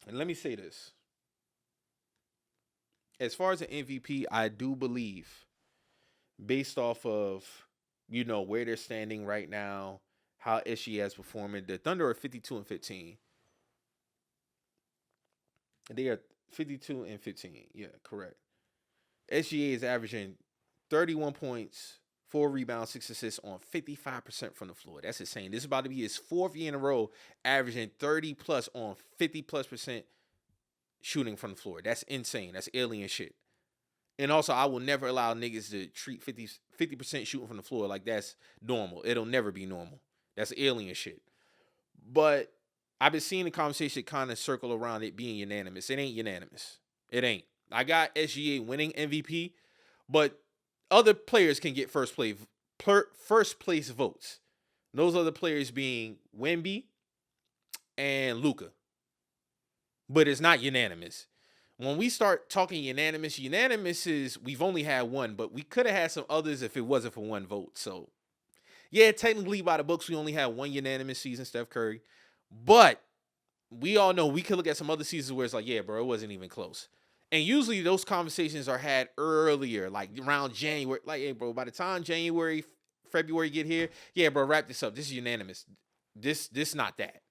and let me say this: as far as an MVP, I do believe, based off of where they're standing right now, how SGA is performing, the Thunder are 52-15. They are 52-15. Yeah, correct. SGA is averaging 31 points, 4 rebounds, 6 assists on 55% from the floor. That's insane. This is about to be his 4th year in a row, averaging 30+ on 50+% shooting from the floor. That's insane. That's alien shit. And also, I will never allow niggas to treat 50% shooting from the floor like that's normal. It'll never be normal. That's alien shit. But I've been seeing the conversation kind of circle around it being unanimous. It ain't unanimous. It ain't. I got SGA winning MVP, but other players can get first place votes. Those other players being Wemby and Luka. But it's not unanimous. When we start talking unanimous is we've only had one, but we could have had some others if it wasn't for one vote. So, yeah, technically by the books, we only had one unanimous season, Steph Curry. But we all know we could look at some other seasons where it's like, yeah, bro, it wasn't even close. And usually those conversations are had earlier, like around January. Like, hey, bro, by the time January, February get here, yeah, bro, wrap this up. This is unanimous. This not that.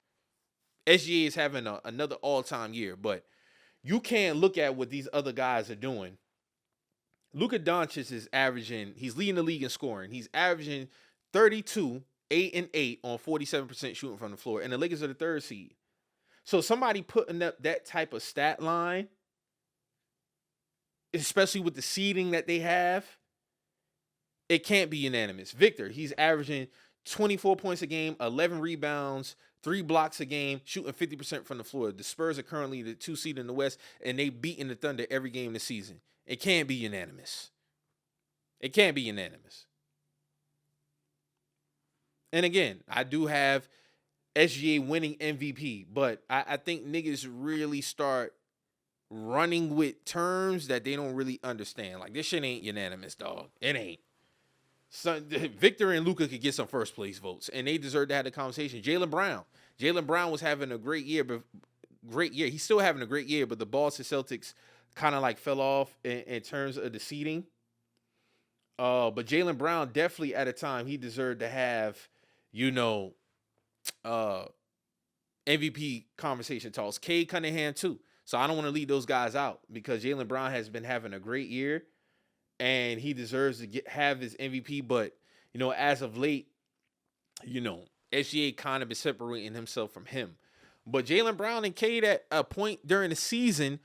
SGA is having another all-time year, but you can't look at what these other guys are doing. Luka Doncic is averaging, he's leading the league in scoring. He's averaging 32, 8-8 on 47% shooting from the floor, and the Lakers are the 3rd seed. So somebody putting up that type of stat line, especially with the seeding that they have, it can't be unanimous. Victor, he's averaging 24 points a game, 11 rebounds, 3 blocks a game, shooting 50% from the floor. The Spurs are currently the 2 seed in the West, and they beating the Thunder every game this season. It can't be unanimous. It can't be unanimous. And again, I do have SGA winning MVP, but I think niggas really start running with terms that they don't really understand. Like, this shit ain't unanimous, dog. It ain't. So, Victor and Luka could get some first place votes, and they deserve to have the conversation. Jaylen Brown was having a great year, but He's still having a great year, but the Boston Celtics kind of like fell off in terms of the seeding. But Jaylen Brown definitely at a time he deserved to have, MVP conversation talks. Cade Cunningham too. So I don't want to leave those guys out because Jaylen Brown has been having a great year and he deserves to have his MVP. But, as of late, SGA kind of been separating himself from him. But Jaylen Brown and Cade at a point during the season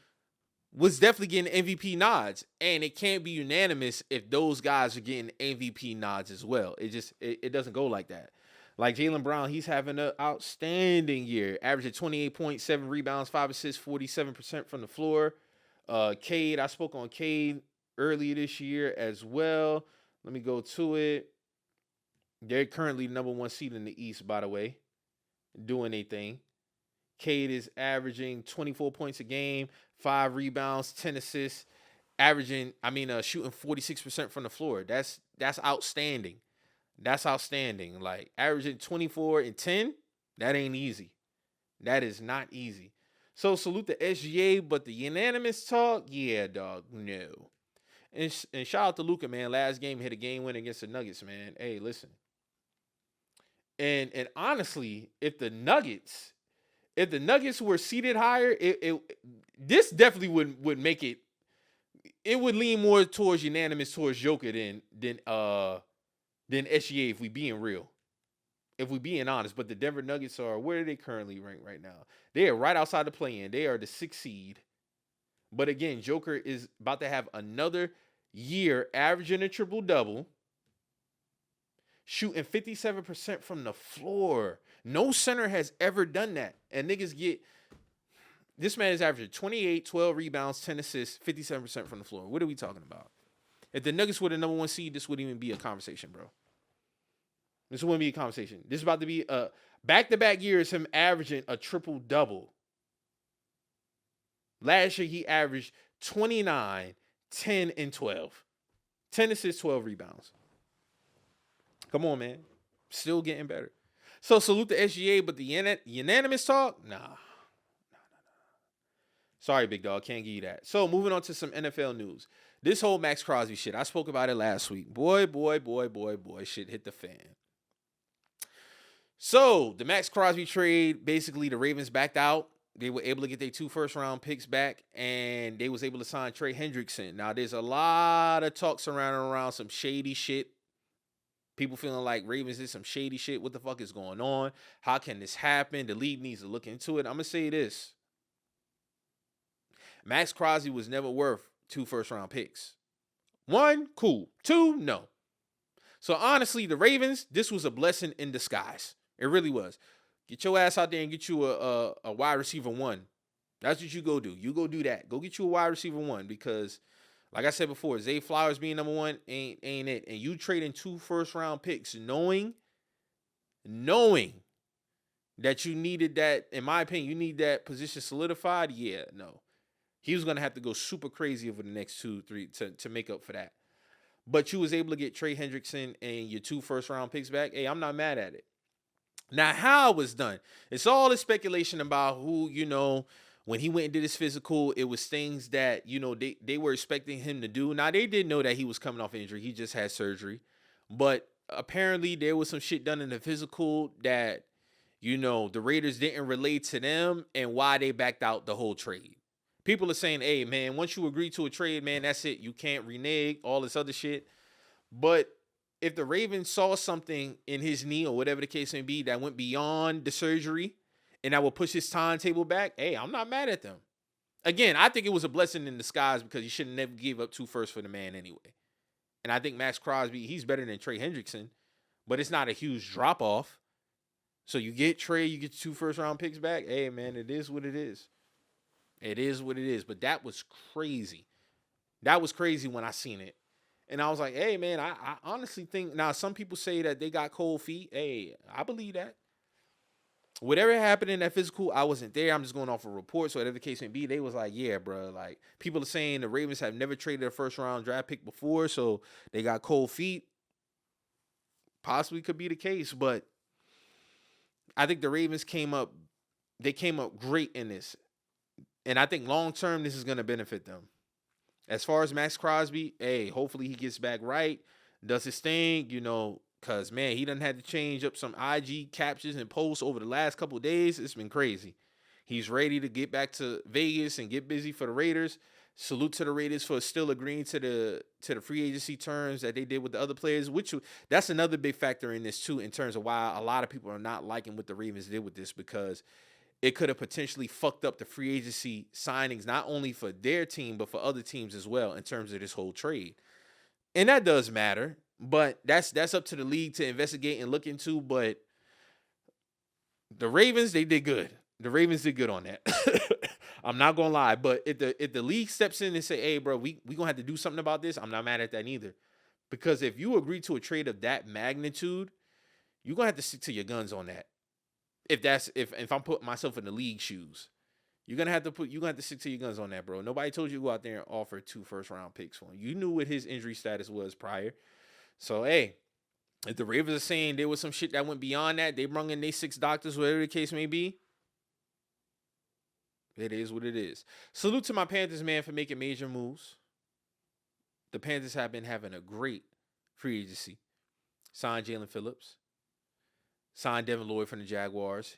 was definitely getting MVP nods. And it can't be unanimous if those guys are getting MVP nods as well. It doesn't go like that. Like Jaylen Brown, he's having an outstanding year, averaging 28.7 rebounds, 5 assists, 47% from the floor. Cade, I spoke on Cade earlier this year as well. Let me go to it. They're currently number 1 seed in the East, by the way, doing their thing. Cade is averaging 24 points a game, 5 rebounds, 10 assists, shooting 46% from the floor. That's outstanding. That's outstanding. Like, averaging 24 and 10, that ain't easy. That is not easy. So, salute the SGA, but the unanimous talk, yeah, dog, no. And shout out to Luka, man. Last game, hit a game win against the Nuggets, man. Hey, listen. And honestly, if the Nuggets were seated higher, this definitely would make it. It would lean more towards unanimous towards Joker than SGA if we being real. If we being honest. But the Denver Nuggets where are they currently ranked right now? They are right outside the play-in. They are the 6th seed. But again, Joker is about to have another year averaging a triple-double, shooting 57% from the floor. No center has ever done that. And niggas this man is averaging 28, 12 rebounds, 10 assists, 57% from the floor. What are we talking about? If the Nuggets were the number 1 seed, this wouldn't even be a conversation, bro. This wouldn't be a conversation. This is about to be a back-to-back years him averaging a triple-double. Last year, he averaged 29, 10, and 12. 10 assists, 12 rebounds. Come on, man. Still getting better. So, salute the SGA, but the unanimous talk? Nah. Sorry, big dog. Can't give you that. So, moving on to some NFL news. This whole Maxx Crosby shit, I spoke about it last week. Boy, shit hit the fan. So, the Maxx Crosby trade, basically the Ravens backed out. They were able to get their 2 first-round picks back, and they was able to sign Trey Hendrickson. Now, there's a lot of talk surrounding around some shady shit. People feeling like Ravens did some shady shit. What the fuck is going on? How can this happen? The league needs to look into it. I'm going to say this. Maxx Crosby was never worth 2 first-round picks. 1, cool. 2, no. So, honestly, the Ravens, this was a blessing in disguise. It really was. Get your ass out there and get you a wide receiver 1. That's what you go do. You go do that. Go get you a wide receiver 1 because, like I said before, Zay Flowers being number 1 ain't it. And you trading 2 first-round picks knowing that you needed that, in my opinion, you need that position solidified. Yeah, no. He was going to have to go super crazy over the next 2, 3 to make up for that. But you was able to get Trey Hendrickson and your 2 first-round picks back. Hey, I'm not mad at it. Now, how it was done, it's all the speculation about who, when he went and did his physical, it was things that, they were expecting him to do. Now, they didn't know that he was coming off injury. He just had surgery. But apparently, there was some shit done in the physical that, the Raiders didn't relate to them and why they backed out the whole trade. People are saying, hey, man, once you agree to a trade, man, that's it. You can't renege, all this other shit. But if the Ravens saw something in his knee or whatever the case may be that went beyond the surgery and that will push his timetable back, hey, I'm not mad at them. Again, I think it was a blessing in disguise because you should never give up 2 firsts for the man anyway. And I think Maxx Crosby, he's better than Trey Hendrickson, but it's not a huge drop off. So you get Trey, you get 2 first-round picks back. Hey, man, it is what it is. It is what it is. But that was crazy. That was crazy when I seen it. And I was like, hey, man, I honestly think, now some people say that they got cold feet. Hey, I believe that. Whatever happened in that physical, I wasn't there. I'm just going off a report. So whatever the case may be, they was like, yeah, bro. Like, people are saying the Ravens have never traded a first-round draft pick before, so they got cold feet. Possibly could be the case, but I think the Ravens came up great in this. And I think long-term, this is going to benefit them. As far as Maxx Crosby, hey, hopefully he gets back right, does his thing, because, man, he done had to change up some IG captions and posts over the last couple of days. It's been crazy. He's ready to get back to Vegas and get busy for the Raiders. Salute to the Raiders for still agreeing to the free agency terms that they did with the other players, which that's another big factor in this, too, in terms of why a lot of people are not liking what the Ravens did with this, because it could have potentially fucked up the free agency signings, not only for their team, but for other teams as well in terms of this whole trade. And that does matter, but that's up to the league to investigate and look into. But the Ravens, they did good. The Ravens did good on that. I'm not going to lie. But if the league steps in and say, hey, bro, we going to have to do something about this, I'm not mad at that either. Because if you agree to a trade of that magnitude, you're going to have to stick to your guns on that. If I'm putting myself in the league shoes, you're gonna have to stick to your guns on that, bro. Nobody told you to go out there and offer 2 first-round picks for him. You knew what his injury status was prior. So hey, if the Ravens are saying there was some shit that went beyond that, they brung in their 6 doctors, whatever the case may be. It is what it is. Salute to my Panthers, man, for making major moves. The Panthers have been having a great free agency. Signed Jalen Phillips. Signed Devin Lloyd from the Jaguars.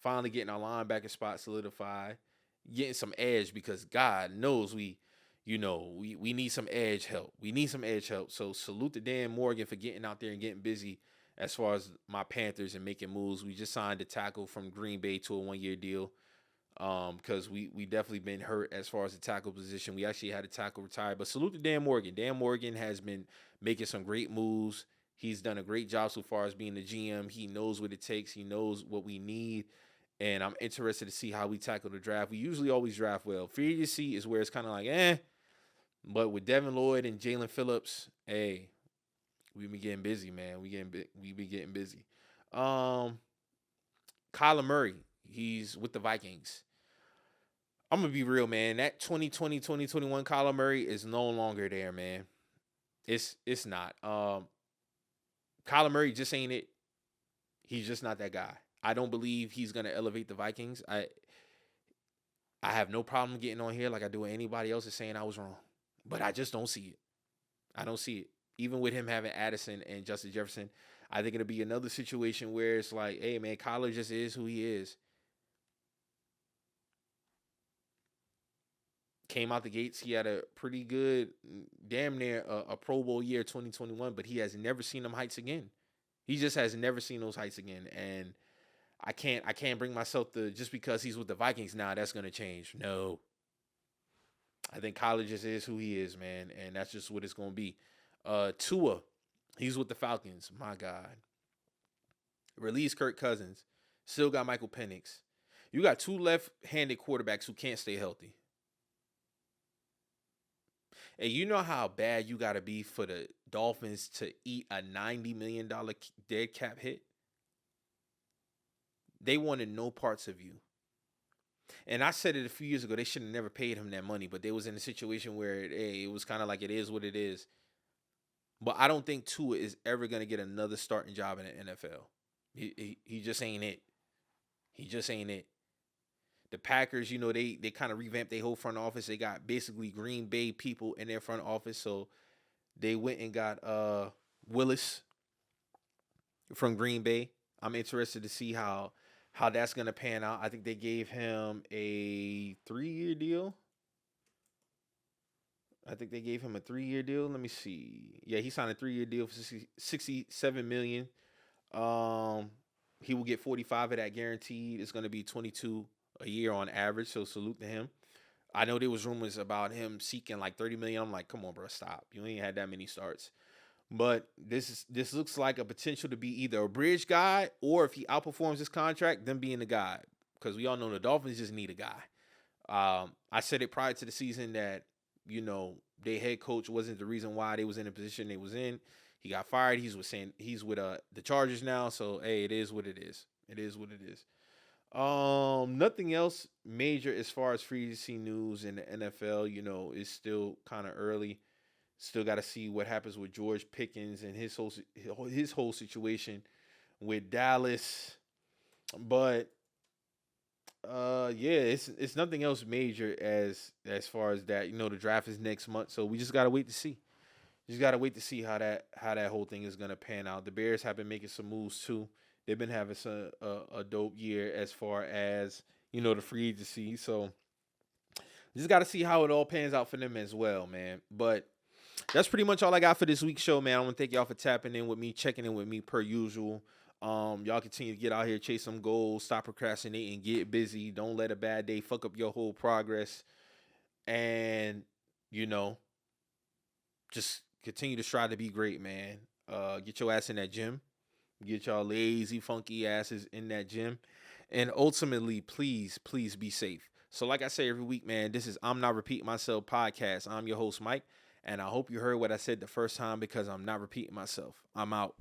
Finally getting our linebacker spot solidified. Getting some edge because God knows we need some edge help. We need some edge help. So salute to Dan Morgan for getting out there and getting busy as far as my Panthers and making moves. We just signed a tackle from Green Bay to a 1-year deal because we definitely been hurt as far as the tackle position. We actually had a tackle retired. But salute to Dan Morgan. Dan Morgan has been making some great moves. He's done a great job so far as being the GM. He knows what it takes. He knows what we need. And I'm interested to see how we tackle the draft. We usually always draft well. Free agency is where it's kind of like, But with Devin Lloyd and Jalen Phillips, hey, we be getting busy, man. We be getting busy. Kyler Murray, he's with the Vikings. I'm going to be real, man. That 2020, 2021 Kyler Murray is no longer there, man. It's not. Kyler Murray just ain't it. He's just not that guy. I don't believe he's going to elevate the Vikings. I have no problem getting on here like I do with anybody else is saying I was wrong. But I just don't see it. I don't see it. Even with him having Addison and Justin Jefferson, I think it'll be another situation where it's like, hey, man, Kyler just is who he is. Came out the gates. He had a pretty good, damn near a Pro Bowl year 2021, but he has never seen them heights again. He just has never seen those heights again. And I can't bring myself to, just because he's with the Vikings now, that's going to change. No. I think Kyler just is who he is, man. And that's just what it's going to be. Tua, he's with the Falcons. My God. Release Kirk Cousins. Still got Michael Penix. You got 2 left-handed quarterbacks who can't stay healthy. And you know how bad you got to be for the Dolphins to eat a $90 million dead cap hit? They wanted no parts of you. And I said it a few years ago, they should have never paid him that money, but they was in a situation where it was kind of like it is what it is. But I don't think Tua is ever going to get another starting job in the NFL. He just ain't it. He just ain't it. The Packers, they kind of revamped their whole front office. They got basically Green Bay people in their front office. So they went and got Willis from Green Bay. I'm interested to see how that's going to pan out. I think they gave him a 3-year deal. I think they gave him a 3-year deal. Let me see. Yeah, he signed a 3-year deal for 67 million. Um, he will get 45 of that guaranteed. It's going to be 22 a year on average. So salute to him. I know there was rumors about him seeking like 30 million. I'm like, come on, bro, stop. You ain't had that many starts. But this looks like a potential to be either a bridge guy or if he outperforms his contract, then being the guy. Because we all know the Dolphins just need a guy. I said it prior to the season that, their head coach wasn't the reason why they was in the position they was in. He got fired. He's with the Chargers now. So hey, it is what it is. It is what it is. Nothing else major as far as free agency news in the NFL. It's still kind of early. Still got to see what happens with George Pickens and his whole situation with Dallas. But yeah, it's nothing else major as far as that. The draft is next month, so we just gotta wait to see. Just gotta wait to see how that whole thing is gonna pan out. The Bears have been making some moves too. They've been having a dope year as far as the free agency. So just gotta see how it all pans out for them as well, man. But that's pretty much all I got for this week's show, man. I want to thank y'all for tapping in with me, checking in with me per usual. Y'all continue to get out here, chase some goals, stop procrastinating, get busy. Don't let a bad day fuck up your whole progress. And, just continue to strive to be great, man. Get your ass in that gym. Get y'all lazy, funky asses in that gym. And ultimately, please, please be safe. So like I say every week, man, this is I'm Not Repeating Myself podcast. I'm your host, Mike. And I hope you heard what I said the first time because I'm not repeating myself. I'm out.